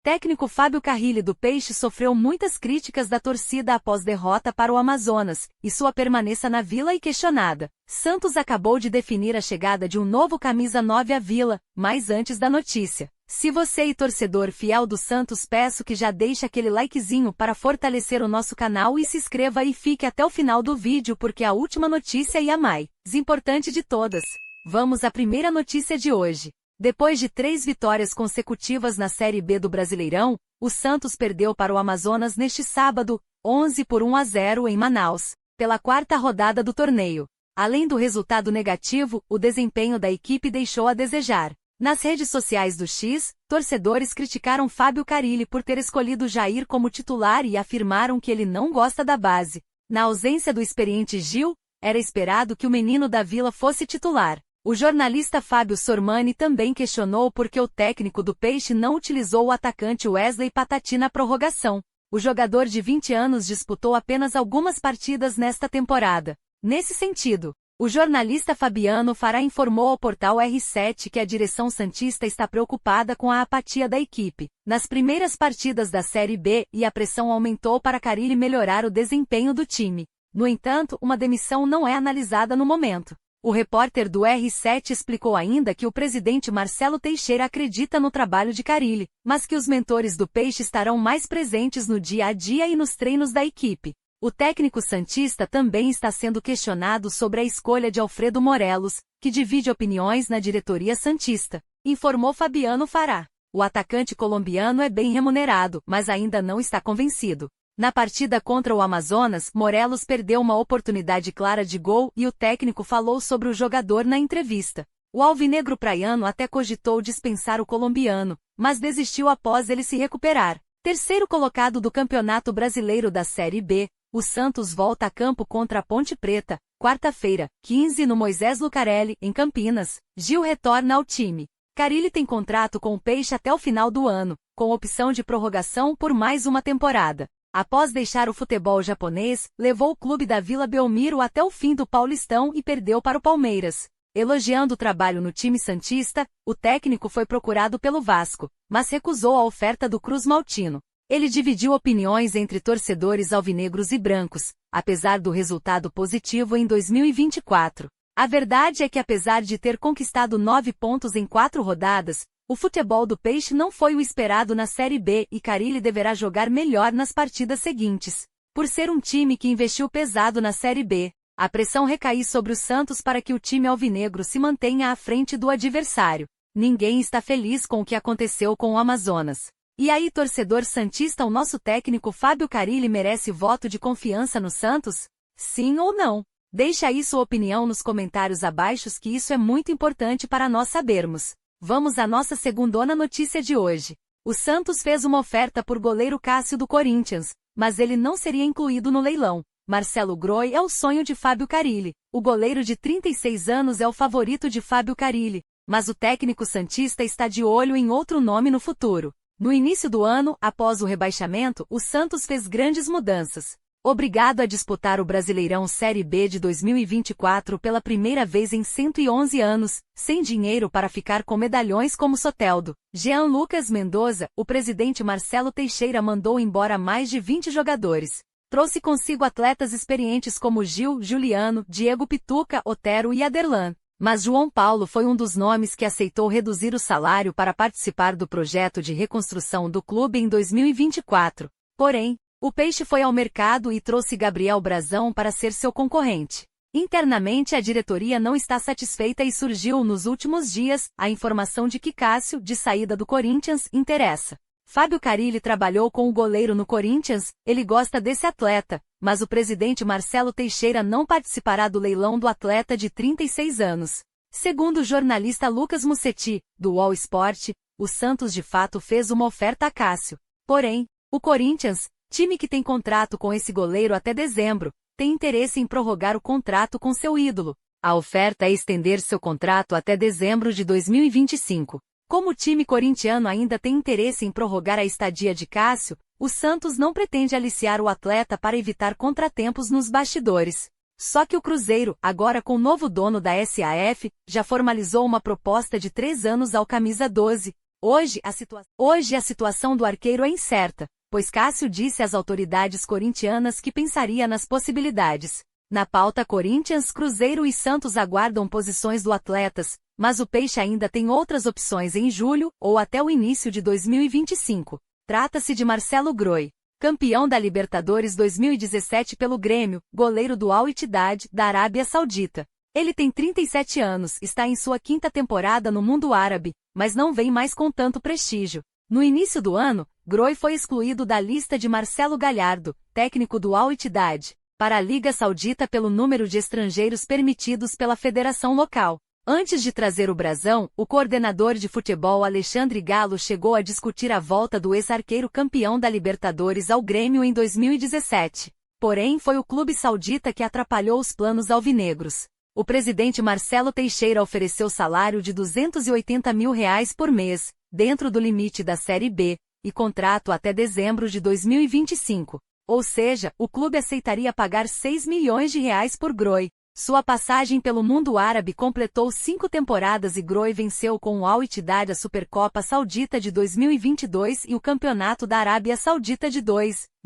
Técnico Fábio Carille do Peixe sofreu muitas críticas da torcida após derrota para o Amazonas, e sua permanência na Vila é questionada. Santos acabou de definir a chegada de um novo camisa 9 à Vila, mas antes da notícia. Se você é torcedor fiel do Santos, peço que já deixe aquele likezinho para fortalecer o nosso canal e se inscreva e fique até o final do vídeo porque a última notícia é a mais importante de todas. Vamos à primeira notícia de hoje. Depois de 3 vitórias consecutivas na Série B do Brasileirão, o Santos perdeu para o Amazonas neste sábado, 11 por 1-0 em Manaus, pela 4ª rodada do torneio. Além do resultado negativo, o desempenho da equipe deixou a desejar. Nas redes sociais do X, torcedores criticaram Fábio Carille por ter escolhido Jair como titular e afirmaram que ele não gosta da base. Na ausência do experiente Gil, era esperado que o menino da Vila fosse titular. O jornalista Fábio Sormani também questionou por que o técnico do Peixe não utilizou o atacante Wesley Patati na prorrogação. O jogador de 20 anos disputou apenas algumas partidas nesta temporada. Nesse sentido, o jornalista Fabiano Fará informou ao portal R7 que a direção santista está preocupada com a apatia da equipe nas primeiras partidas da Série B e a pressão aumentou para Carille melhorar o desempenho do time. No entanto, uma demissão não é analisada no momento. O repórter do R7 explicou ainda que o presidente Marcelo Teixeira acredita no trabalho de Carille, mas que os mentores do Peixe estarão mais presentes no dia a dia e nos treinos da equipe. O técnico santista também está sendo questionado sobre a escolha de Alfredo Morelos, que divide opiniões na diretoria santista, informou Fabiano Fará. O atacante colombiano é bem remunerado, mas ainda não está convencido. Na partida contra o Amazonas, Morelos perdeu uma oportunidade clara de gol e o técnico falou sobre o jogador na entrevista. O alvinegro praiano até cogitou dispensar o colombiano, mas desistiu após ele se recuperar. Terceiro colocado do Campeonato Brasileiro da Série B, o Santos volta a campo contra a Ponte Preta, quarta-feira, 15 no Moisés Lucarelli, em Campinas. Gil retorna ao time. Carille tem contrato com o Peixe até o final do ano, com opção de prorrogação por mais uma temporada. Após deixar o futebol japonês, levou o clube da Vila Belmiro até o fim do Paulistão e perdeu para o Palmeiras. Elogiando o trabalho no time santista, o técnico foi procurado pelo Vasco, mas recusou a oferta do Cruz Maltino. Ele dividiu opiniões entre torcedores alvinegros e brancos, apesar do resultado positivo em 2024. A verdade é que apesar de ter conquistado 9 pontos em 4 rodadas, o futebol do Peixe não foi o esperado na Série B e Carille deverá jogar melhor nas partidas seguintes. Por ser um time que investiu pesado na Série B, a pressão recai sobre o Santos para que o time alvinegro se mantenha à frente do adversário. Ninguém está feliz com o que aconteceu com o Amazonas. E aí, torcedor santista, o nosso técnico Fábio Carille merece voto de confiança no Santos? Sim ou não? Deixe aí sua opinião nos comentários abaixo que isso é muito importante para nós sabermos. Vamos à nossa segundona notícia de hoje. O Santos fez uma oferta por goleiro Cássio do Corinthians, mas ele não seria incluído no leilão. Marcelo Groi é o sonho de Fábio Carille. O goleiro de 36 anos é o favorito de Fábio Carille, mas o técnico santista está de olho em outro nome no futuro. No início do ano, após o rebaixamento, o Santos fez grandes mudanças. Obrigado a disputar o Brasileirão Série B de 2024 pela primeira vez em 111 anos, sem dinheiro para ficar com medalhões como Soteldo, Jean Lucas Mendoza, o presidente Marcelo Teixeira mandou embora mais de 20 jogadores. Trouxe consigo atletas experientes como Gil, Juliano, Diego Pituca, Otero e Aderlan. Mas João Paulo foi um dos nomes que aceitou reduzir o salário para participar do projeto de reconstrução do clube em 2024. Porém, o Peixe foi ao mercado e trouxe Gabriel Brazão para ser seu concorrente. Internamente a diretoria não está satisfeita e surgiu nos últimos dias a informação de que Cássio, de saída do Corinthians, interessa. Fábio Carille trabalhou com o goleiro no Corinthians, ele gosta desse atleta, mas o presidente Marcelo Teixeira não participará do leilão do atleta de 36 anos. Segundo o jornalista Lucas Musetti, do UOL Sport, o Santos de fato fez uma oferta a Cássio. Porém, o Corinthians, time que tem contrato com esse goleiro até dezembro, tem interesse em prorrogar o contrato com seu ídolo. A oferta é estender seu contrato até dezembro de 2025. Como o time corintiano ainda tem interesse em prorrogar a estadia de Cássio, o Santos não pretende aliciar o atleta para evitar contratempos nos bastidores. Só que o Cruzeiro, agora com o novo dono da SAF, já formalizou uma proposta de 3 anos ao camisa 12, Hoje a situação do arqueiro é incerta, pois Cássio disse às autoridades corintianas que pensaria nas possibilidades. Na pauta Corinthians, Cruzeiro e Santos aguardam posições do atletas, mas o Peixe ainda tem outras opções em julho ou até o início de 2025. Trata-se de Marcelo Groi, campeão da Libertadores 2017 pelo Grêmio, goleiro do Al-Ittihad, da Arábia Saudita. Ele tem 37 anos, está em sua 5ª temporada no mundo árabe, mas não vem mais com tanto prestígio. No início do ano, Groi foi excluído da lista de Marcelo Galhardo, técnico do Al-Ittihad, para a Liga Saudita pelo número de estrangeiros permitidos pela federação local. Antes de trazer o brasão, o coordenador de futebol Alexandre Galo chegou a discutir a volta do ex-arqueiro campeão da Libertadores ao Grêmio em 2017. Porém, foi o clube saudita que atrapalhou os planos alvinegros. O presidente Marcelo Teixeira ofereceu salário de R$280 mil por mês, dentro do limite da Série B, e contrato até dezembro de 2025. Ou seja, o clube aceitaria pagar R$6 milhões por Groi. Sua passagem pelo mundo árabe completou 5 temporadas e Groi venceu com o Al-Ittihad a Supercopa Saudita de 2022 e o Campeonato da Arábia Saudita de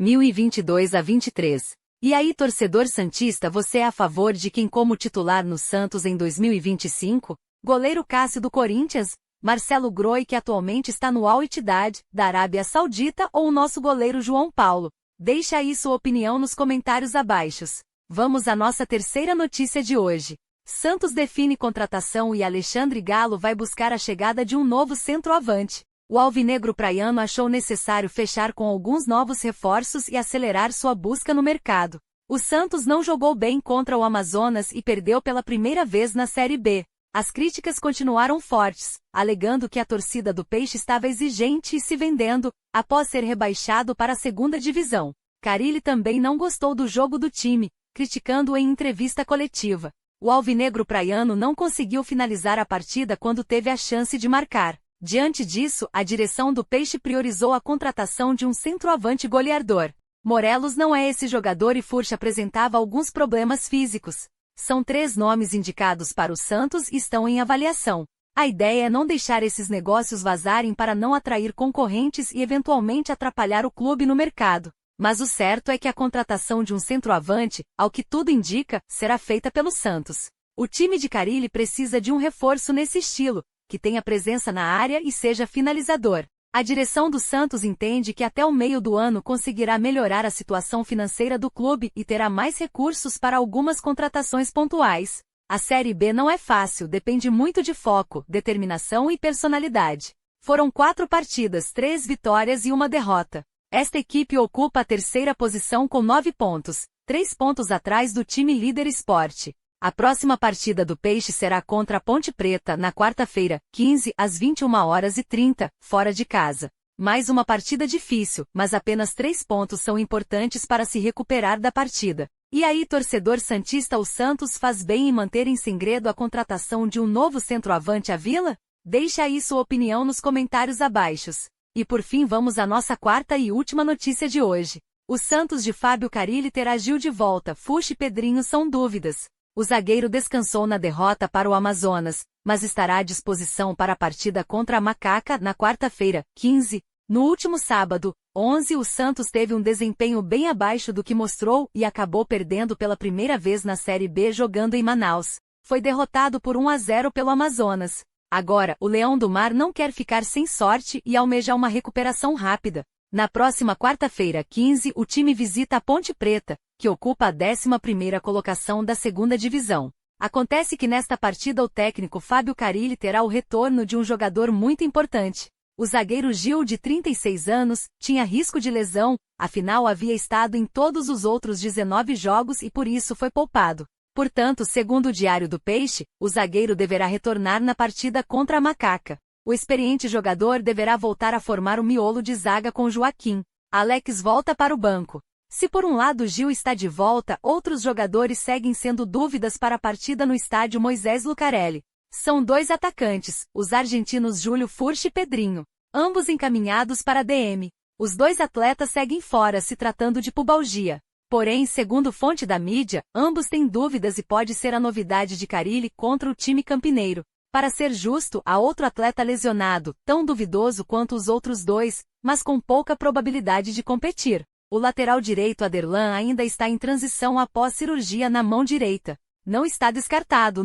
2022-23. E aí, torcedor santista, você é a favor de quem como titular no Santos em 2025? Goleiro Cássio do Corinthians, Marcelo Groi que atualmente está no Al-Ittihad, da Arábia Saudita ou o nosso goleiro João Paulo? Deixa aí sua opinião nos comentários abaixo. Vamos à nossa terceira notícia de hoje. Santos define contratação e Alexandre Galo vai buscar a chegada de um novo centroavante. O alvinegro praiano achou necessário fechar com alguns novos reforços e acelerar sua busca no mercado. O Santos não jogou bem contra o Amazonas e perdeu pela primeira vez na Série B. As críticas continuaram fortes, alegando que a torcida do Peixe estava exigente e se vendendo, após ser rebaixado para a 2ª divisão. Carille também não gostou do jogo do time, criticando-o em entrevista coletiva. O alvinegro praiano não conseguiu finalizar a partida quando teve a chance de marcar. Diante disso, a direção do Peixe priorizou a contratação de um centroavante goleador. Morelos não é esse jogador e Furch apresentava alguns problemas físicos. São 3 nomes indicados para o Santos e estão em avaliação. A ideia é não deixar esses negócios vazarem para não atrair concorrentes e eventualmente atrapalhar o clube no mercado. Mas o certo é que a contratação de um centroavante, ao que tudo indica, será feita pelo Santos. O time de Carille precisa de um reforço nesse estilo, que tenha presença na área e seja finalizador. A direção do Santos entende que até o meio do ano conseguirá melhorar a situação financeira do clube e terá mais recursos para algumas contratações pontuais. A Série B não é fácil, depende muito de foco, determinação e personalidade. Foram 4 partidas, 3 vitórias e 1 derrota. Esta equipe ocupa a 3ª posição com 9 pontos, 3 pontos atrás do time líder Sport. A próxima partida do Peixe será contra a Ponte Preta na quarta-feira, 15 às 21h30, fora de casa. Mais uma partida difícil, mas apenas 3 pontos são importantes para se recuperar da partida. E aí, torcedor santista, o Santos faz bem em manter em segredo a contratação de um novo centroavante à Vila? Deixa aí sua opinião nos comentários abaixo. E por fim vamos à nossa 4ª e última notícia de hoje. O Santos de Fábio Carille terá Gil de volta, Furch e Pedrinho são dúvidas. O zagueiro descansou na derrota para o Amazonas, mas estará à disposição para a partida contra a Macaca na quarta-feira, 15. No último sábado, 11, o Santos teve um desempenho bem abaixo do que mostrou e acabou perdendo pela primeira vez na Série B jogando em Manaus. Foi derrotado por 1-0 pelo Amazonas. Agora, o Leão do Mar não quer ficar sem sorte e almeja uma recuperação rápida. Na próxima quarta-feira, 15, o time visita a Ponte Preta, que ocupa a 11ª colocação da 2ª divisão. Acontece que nesta partida o técnico Fábio Carille terá o retorno de um jogador muito importante. O zagueiro Gil, de 36 anos, tinha risco de lesão, afinal havia estado em todos os outros 19 jogos e por isso foi poupado. Portanto, segundo o Diário do Peixe, o zagueiro deverá retornar na partida contra a Macaca. O experiente jogador deverá voltar a formar o miolo de zaga com Joaquim. Alex volta para o banco. Se por um lado Gil está de volta, outros jogadores seguem sendo dúvidas para a partida no estádio Moisés Lucarelli. São 2 atacantes, os argentinos Júlio Furch e Pedrinho, ambos encaminhados para a DM. Os 2 atletas seguem fora se tratando de pubalgia. Porém, segundo fonte da mídia, ambos têm dúvidas e pode ser a novidade de Carille contra o time campineiro. Para ser justo, há outro atleta lesionado, tão duvidoso quanto os outros dois, mas com pouca probabilidade de competir. O lateral direito Aderlan ainda está em transição após cirurgia na mão direita. Não está descartado,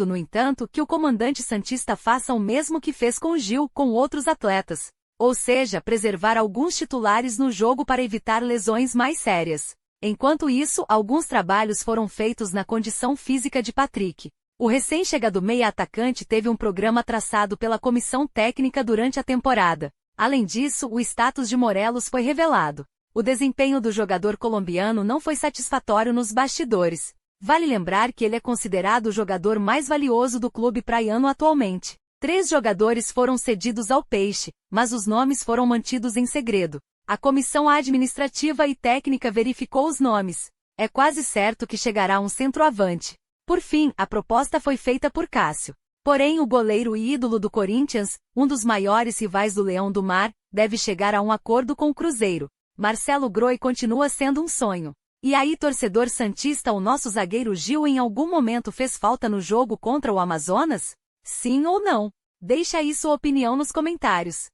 no entanto, que o comandante santista faça o mesmo que fez com Gil com outros atletas. Ou seja, preservar alguns titulares no jogo para evitar lesões mais sérias. Enquanto isso, alguns trabalhos foram feitos na condição física de Patrick. O recém-chegado meia-atacante teve um programa traçado pela comissão técnica durante a temporada. Além disso, o status de Morelos foi revelado. O desempenho do jogador colombiano não foi satisfatório nos bastidores. Vale lembrar que ele é considerado o jogador mais valioso do clube praiano atualmente. 3 jogadores foram cedidos ao Peixe, mas os nomes foram mantidos em segredo. A comissão administrativa e técnica verificou os nomes. É quase certo que chegará um centroavante. Por fim, a proposta foi feita por Cássio. Porém, o goleiro e ídolo do Corinthians, um dos maiores rivais do Leão do Mar, deve chegar a um acordo com o Cruzeiro. Marcelo Groi continua sendo um sonho. E aí, torcedor santista, o nosso zagueiro Gil em algum momento fez falta no jogo contra o Amazonas? Sim ou não? Deixa aí sua opinião nos comentários.